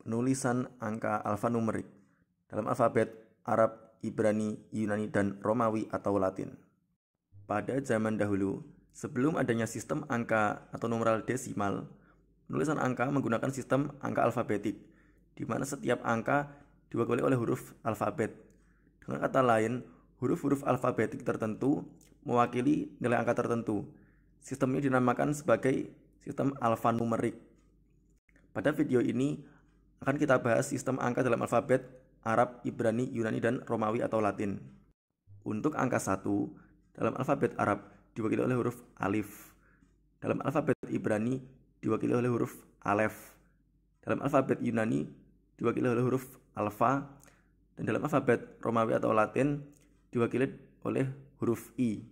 penulisan angka alfanumerik dalam alfabet Arab, Ibrani, Yunani, dan Romawi atau Latin. Pada zaman dahulu, sebelum adanya sistem angka atau numeral desimal, penulisan angka menggunakan sistem angka alfabetik, di mana setiap angka diwakili oleh huruf alfabet. Dengan kata lain, huruf-huruf alfabetik tertentu mewakili nilai angka tertentu. Sistem ini dinamakan sebagai sistem alfanumerik. Pada video ini akan kita bahas sistem angka dalam alfabet Arab, Ibrani, Yunani, dan Romawi atau Latin. Untuk angka 1, dalam alfabet Arab diwakili oleh huruf alif. Dalam alfabet Ibrani diwakili oleh huruf alef. Dalam alfabet Yunani diwakili oleh huruf alfa. Dan dalam alfabet Romawi atau Latin diwakili oleh huruf I.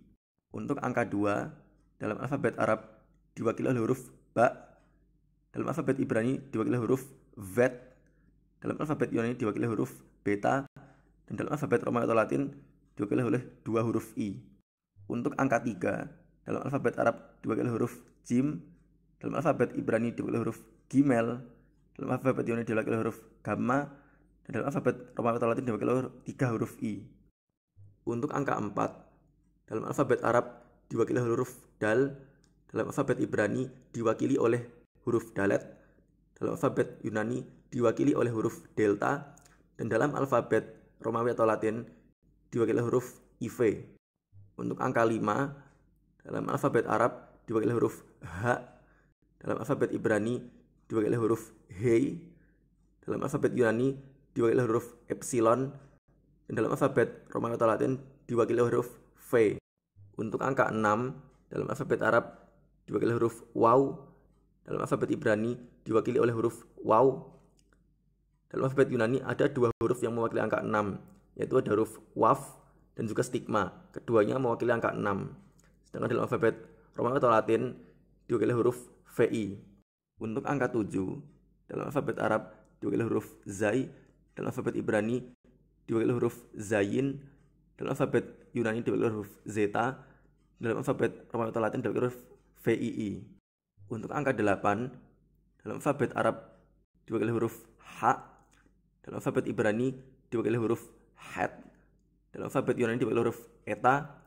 Untuk angka 2, dalam alfabet Arab diwakili oleh huruf ba. Dalam alfabet Ibrani diwakili huruf vet. Dalam alfabet Yunani diwakili huruf beta. Dan dalam alfabet Romawi atau Latin diwakili oleh 2 huruf I. Untuk angka 3, dalam alfabet Arab diwakili huruf jim. Dalam alfabet Ibrani diwakili huruf gimel. Dalam alfabet Yunani diwakili huruf gamma. Dan dalam alfabet Romawi atau Latin diwakili huruf 3 huruf I. Untuk angka 4, dalam alfabet Arab diwakili huruf dal. Dalam alfabet Ibrani diwakili oleh huruf dalet. Dalam alfabet Yunani diwakili oleh huruf delta. Dan dalam alfabet Romawi atau Latin diwakili huruf IV. Untuk angka 5, dalam alfabet Arab diwakili huruf H. Dalam alfabet Ibrani diwakili huruf He. Dalam alfabet Yunani diwakili huruf epsilon. Dan dalam alfabet Romawi atau Latin diwakili huruf V. Untuk angka 6, dalam alfabet Arab diwakili huruf waw. Dalam alfabet Ibrani diwakili oleh huruf waw. Dalam alfabet Yunani ada 2 huruf yang mewakili angka 6, yaitu ada huruf waf dan juga stigma. Keduanya mewakili angka 6. Sedangkan dalam alfabet Romawi atau Latin diwakili huruf VI. Untuk angka 7, dalam alfabet Arab diwakili huruf zai. Dalam alfabet Ibrani diwakili huruf zayin. Dalam alfabet Yunani diwakili huruf zeta. Dalam alfabet Romawi atau Latin diwakili huruf VII. Untuk angka 8, dalam alfabet Arab diwakili huruf H. Dalam alfabet Ibrani diwakili huruf het. Dalam alfabet Yunani diwakili huruf eta.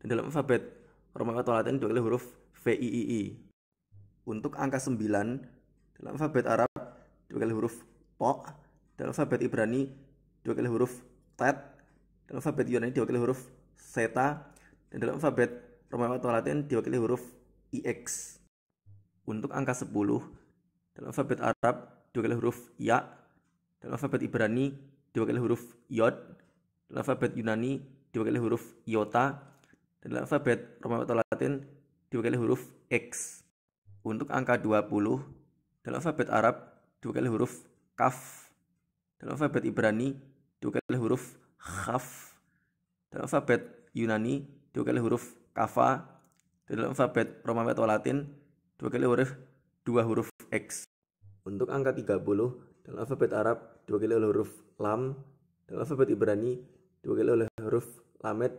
Dan dalam alfabet Romawi atau Latin diwakili huruf VIII. Untuk angka 9, dalam alfabet Arab diwakili huruf to. Dalam alfabet Ibrani diwakili huruf tet. Dalam alfabet Yunani diwakili huruf seta. Dan dalam alfabet Romawi atau Latin diwakili huruf IX. Untuk angka 10, dalam alfabet Arab diwakili huruf ya. Dalam alfabet Ibrani diwakili huruf yod. Dalam alfabet Yunani diwakili huruf iota. Dan dalam alfabet Romawi atau Latin diwakili huruf X. Untuk angka 20, dalam alfabet Arab diwakili huruf kaf. Dalam alfabet Ibrani diwakili huruf khaf. Dalam alfabet Yunani diwakili huruf kafa. Dan dalam alfabet Romawi atau Latin diwakili huruf 2 huruf X. Untuk angka 30, dalam alfabet Arab diwakili oleh huruf lam. Dalam alfabet Ibrani diwakili oleh huruf lamet.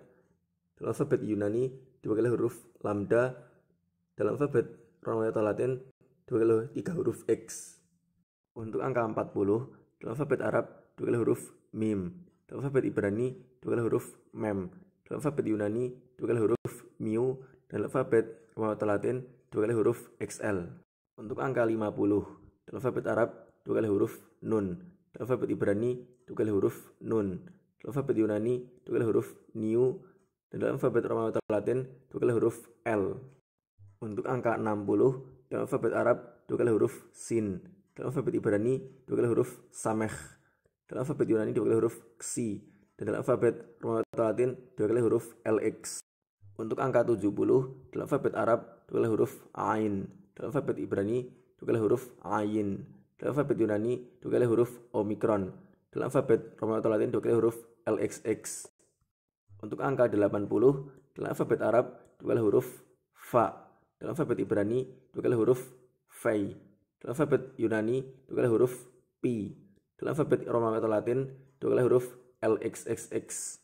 Dalam alfabet Yunani diwakili huruf lambda. Dalam alfabet Romawi atau Latin diwakili oleh 3 huruf X. Untuk angka 40, dalam alfabet Arab diwakili huruf mim. Dalam alfabet Ibrani diwakili huruf mem. Dalam alfabet Yunani diwakili huruf miu. Dan dalam alfabet Romawi atau Latin diwakili huruf XL. Untuk angka 50, dalam alfabet Arab diwakili huruf nun. Dalam alfabet Ibrani diwakili huruf nun. Dalam alfabet Yunani diwakili huruf niu. Dan dalam alfabet Romawi atau Latin diwakili huruf L. Untuk angka 60, dalam alfabet Arab diwakili huruf sin. Dalam alfabet Ibrani diwakili huruf sameh. Dalam alfabet Yunani diwakili huruf ksi. Dan dalam alfabet Romawi atau Latin diwakili huruf LX. Untuk angka 70, dalam alfabet Arab diwakili huruf ain. Dalam alfabet Ibrani diwakili huruf ayin. Dalam alfabet Yunani diwakili huruf omikron. Dalam alfabet Romawi atau Latin diwakili huruf LXX. Untuk angka 80, dalam alfabet Arab diwakili huruf fa. Dalam alfabet Ibrani diwakili huruf fai. Dalam alfabet Yunani diwakili huruf pi. Dalam alfabet Romawi atau Latin diwakili huruf LXXX.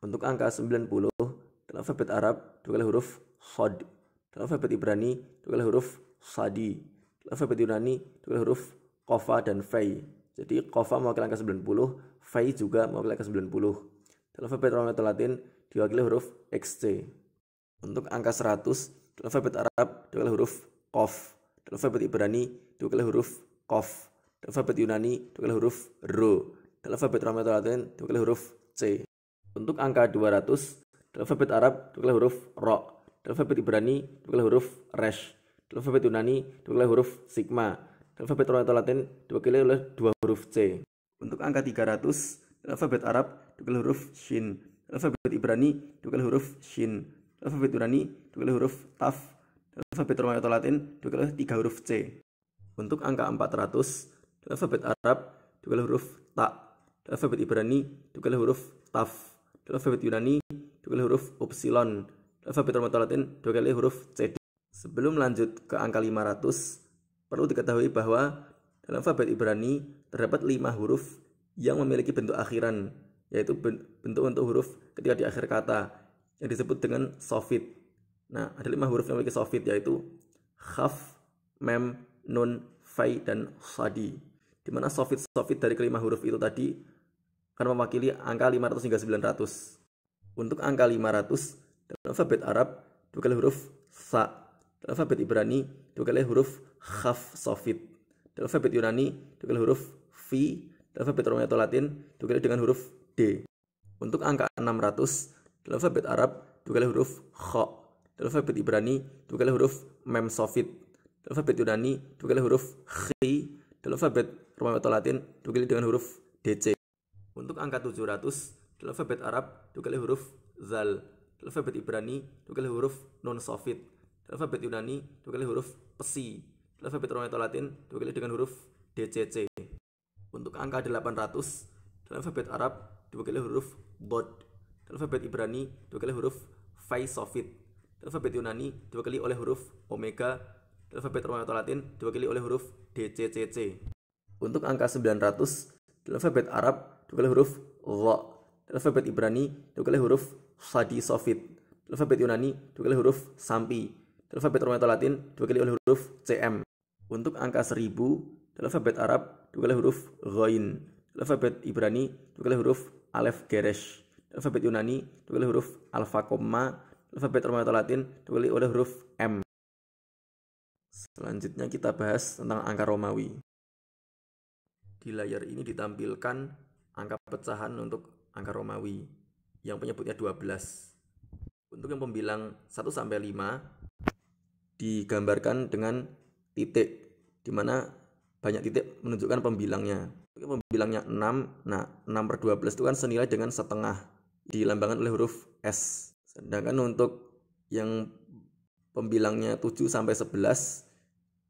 Untuk angka 90, dalam alfabet Arab diwakili huruf sod. Dalam alfabet Ibrani diwakili huruf sadi. Dalam alfabet Yunani diwakili huruf Qofa dan Fai. Jadi Qofa mewakili angka 90, Fai juga mewakili angka 90. Dalam alfabet Romawi atau Latin diwakili huruf XC. Untuk angka 100, dalam alfabet Arab diwakili huruf Qof. Dalam alfabet Ibrani diwakili huruf Qof. Dalam alfabet Yunani diwakili huruf Ro. Dalam alfabet Romawi atau Latin diwakili huruf C. Untuk angka 200, dalam alfabet Arab diwakili huruf Ro. Dalam alfabet Ibrani diwakili huruf Resh. Dalam alfabet Yunani diwakili huruf Sigma. Dalam alfabet Romawi atau Latin diwakili oleh dua huruf C. Untuk angka 300, dalam alfabet Arab diwakili huruf Shin. Dalam alfabet Ibrani diwakili huruf Shin. Dalam alfabet Yunani diwakili huruf Taf. Dalam alfabet Romawi atau Latin diwakili oleh 3 huruf C. Untuk angka 400, dalam alfabet Arab diwakili huruf Ta. Dalam alfabet Ibrani diwakili huruf Taf. Dalam alfabet Yunani diwakili huruf Upsilon. Dalam alfabet Romawi atau Latin diwakili huruf CD. Sebelum lanjut ke angka 500, perlu diketahui bahwa dalam alfabet Ibrani terdapat 5 huruf yang memiliki bentuk akhiran, yaitu bentuk huruf ketika di akhir kata yang disebut dengan sofit. Nah, ada 5 huruf yang memiliki sofit, yaitu khaf, mem, nun, fai, dan sadi. Dimana sofit dari kelima huruf itu tadi akan mewakili angka 500 hingga 900. Untuk angka 500, dalam alfabet Arab diwakili huruf sa. Dalam alfabet Ibrani diwakili huruf khaf sofit. Dalam alfabet Yunani diwakili huruf fi. Dalam alfabet Romawi atau Latin diwakili dengan huruf D. Untuk angka 600, dalam alfabet Arab diwakili huruf kha. Dalam alfabet Ibrani diwakili huruf mem sofit. Dalam alfabet Yunani diwakili huruf khi. Dalam alfabet Romawi atau Latin diwakili dengan huruf DC. Untuk angka 700, dalam alfabet Arab diwakili huruf zal. Dalam alfabet Ibrani diwakili huruf nun sofit. Dalam alfabet Yunani diwakili huruf psi. Dalam alfabet Romawi atau Latin diwakili dengan huruf DCC. Untuk angka 800, dalam alfabet Arab diwakili huruf bod. Dalam alfabet Ibrani diwakili huruf fai sofit. Dalam alfabet Yunani diwakili oleh huruf omega. Dalam alfabet Romawi atau Latin diwakili oleh huruf DCCC. Untuk angka 900, dalam alfabet Arab diwakili huruf dha. Dalam alfabet Ibrani diwakili huruf sadi sofit. Dalam alfabet Yunani diwakili huruf sampi. Dalam alfabet Romawi atau Latin diwakili oleh huruf CM. Untuk angka 1000, dalam alfabet Arab diwakili huruf ghain. Dalam alfabet Ibrani diwakili huruf alef geresh. Dalam alfabet Yunani diwakili huruf alfa koma. Dalam alfabet Romawi atau Latin diwakili oleh huruf M. Selanjutnya kita bahas tentang angka Romawi. Di layar ini ditampilkan angka pecahan untuk angka Romawi yang penyebutnya 12. Untuk yang pembilang 1 sampai 5 digambarkan dengan titik, di mana banyak titik menunjukkan pembilangnya. Untuk pembilangnya 6, nah 6/12 itu kan senilai dengan setengah, dilambangkan oleh huruf S. Sedangkan untuk yang pembilangnya 7 sampai 11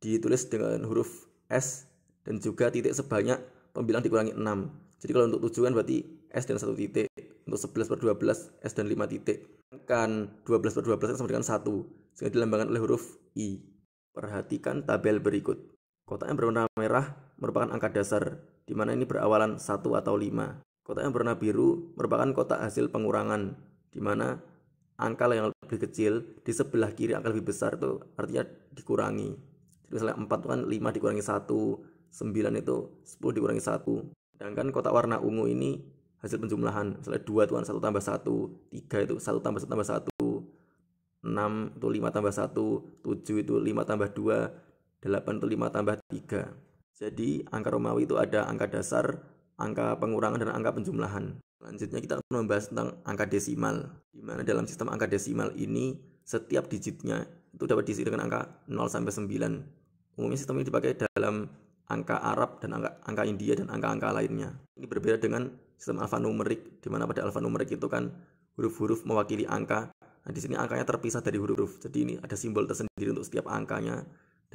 ditulis dengan huruf S dan juga titik sebanyak pembilang dikurangi 6. Jadi kalau untuk 7 kan berarti S dan 1 titik. Untuk 11/12 S dan 5 titik. Kan 12/12 sama dengan 1, sehingga dilambangkan oleh huruf I. Perhatikan tabel berikut. Kotak yang berwarna merah merupakan angka dasar, di mana ini berawalan 1 atau 5. Kotak yang berwarna biru merupakan kotak hasil pengurangan, di mana angka yang lebih kecil di sebelah kiri angka lebih besar itu artinya dikurangi. Jadi misalnya 4 itu kan 5 dikurangi 1, 9 itu 10 dikurangi 1. Sedangkan kotak warna ungu ini hasil penjumlahan, misalnya 2 itu kan 1 tambah 1, 3 itu 1 tambah 1 tambah 1, 6 itu 5 tambah 1, 7 itu 5 tambah 2, 8 itu 5 tambah 3. Jadi angka Romawi itu ada angka dasar, angka pengurangan, dan angka penjumlahan. Selanjutnya kita akan membahas tentang angka desimal, di mana dalam sistem angka desimal ini setiap digitnya itu dapat diisi dengan angka 0 sampai 9. Umumnya sistem ini dipakai dalam angka Arab dan angka India dan angka-angka lainnya. Ini berbeda dengan sistem alfanumerik, di mana pada alfanumerik itu kan huruf-huruf mewakili angka. Nah, di sini angkanya terpisah dari huruf. Jadi ini ada simbol tersendiri untuk setiap angkanya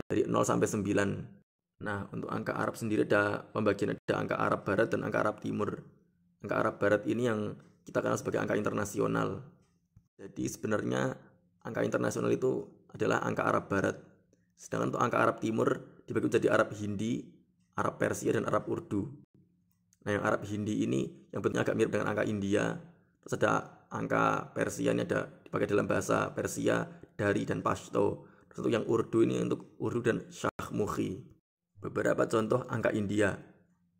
dari 0 sampai 9. Nah, untuk angka Arab sendiri ada pembagian, ada angka Arab Barat dan angka Arab Timur. Angka Arab Barat ini yang kita kenal sebagai angka internasional. Jadi sebenarnya angka internasional itu adalah angka Arab Barat. Sedangkan untuk angka Arab Timur dibagi menjadi Arab Hindi, Arab Persia, dan Arab Urdu. Nah, yang Arab Hindi ini yang bentuknya agak mirip dengan angka India. Terus ada angka Persia, ini ada dipakai dalam bahasa Persia, Dari, dan Pashto. Terus untuk yang Urdu ini untuk Urdu dan Shahmukhi. Beberapa contoh angka India.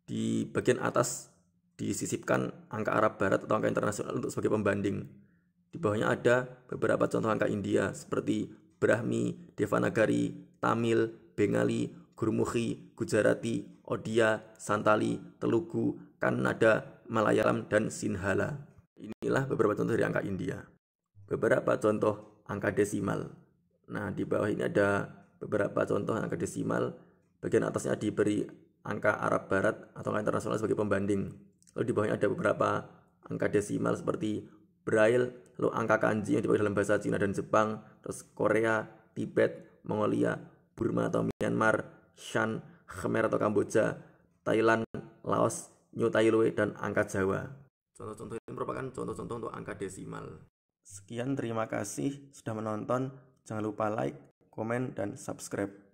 Di bagian atas disisipkan angka Arab Barat atau angka internasional untuk sebagai pembanding. Di bawahnya ada beberapa contoh angka India seperti Brahmi, Devanagari, Tamil, Bengali, Gurmukhi, Gujarati, Odia, Santali, Telugu, Kannada, Malayalam, dan Sinhala. Inilah beberapa contoh dari angka India. Beberapa contoh angka desimal. Nah, di bawah ini ada beberapa contoh angka desimal. Bagian atasnya diberi angka Arab Barat atau angka internasional sebagai pembanding. Lalu di bawahnya ada beberapa angka desimal seperti Braille, lalu angka kanji yang dipakai dalam bahasa Cina dan Jepang, terus Korea, Tibet, Mongolia, Burma atau Myanmar, Shan, Khmer atau Kamboja, Thailand, Laos, New Tailwe, dan angka Jawa. Contoh-contoh ini merupakan contoh-contoh untuk angka desimal. Sekian, terima kasih sudah menonton. Jangan lupa like, komen, dan subscribe.